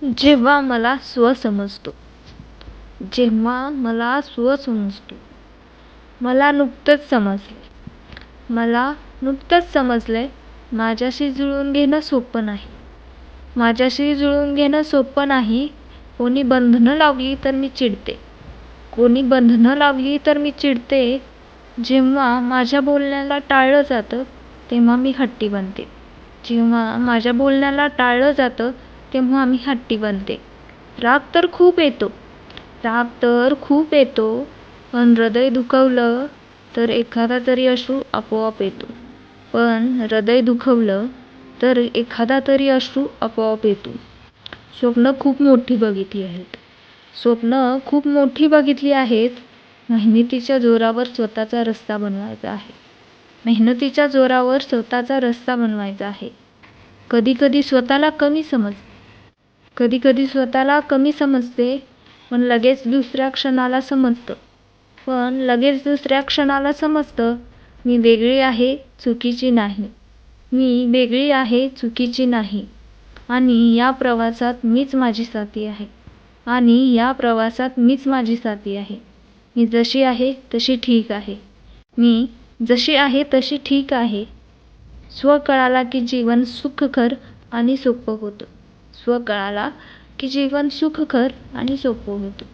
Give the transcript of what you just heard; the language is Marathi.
जेव्हा मला स्व समजतो. जेव्हा मला स्व समजतो. मला नुकतंच समजले. मला नुकतंच समजले माझ्याशी जुळवून घेणं सोपं नाही. माझ्याशी जुळवून घेणं सोपं नाही. कोणी बंधनं लावली तर मी चिडते. कोणी बंधनं लावली तर मी चिडते. जेव्हा माझ्या बोलण्याला टाळलं जातं तेव्हा मी हट्टी बनते. जेव्हा माझ्या बोलण्याला टाळलं जातं तेव्हा मी हट्टी बनते. राग तर खूप येतो. राग तर खूप येतो. पण हृदय दुखवलं तर एखादा तरी अश्रू आपोआप येतो. पण हृदय दुखवलं तर एखादा तरी अश्रू आपोआप येतो. स्वप्न खूप मोठी बघितली आहेत. स्वप्न खूप मोठी बघितली आहेत. मेहनतीच्या जोरावर स्वतःचा रस्ता बनवायचा आहे. मेहनतीच्या जोरावर स्वतःचा रस्ता बनवायचा आहे. कधी कधी स्वतःला कमी समजते. कधी कधी स्वतःला कमी समजते. पण लगेच दुसऱ्या क्षणाला समजतं. पण लगेच दुसऱ्या क्षणाला समजतं मी वेगळी आहे, चुकीची नाही. मी वेगळी आहे, चुकीची नाही. आणि या प्रवासात मीच माझी साथी आहे. आणि या प्रवासात मीच माझी साथी आहे. मी जशी आहे तशी ठीक आहे. मी जशी आहे तशी ठीक आहे. स्व कळाला की जीवन सुखकर आणि सोपं होतं. स्व कळाला की जीवन सुखकर आणि सोपं होतं.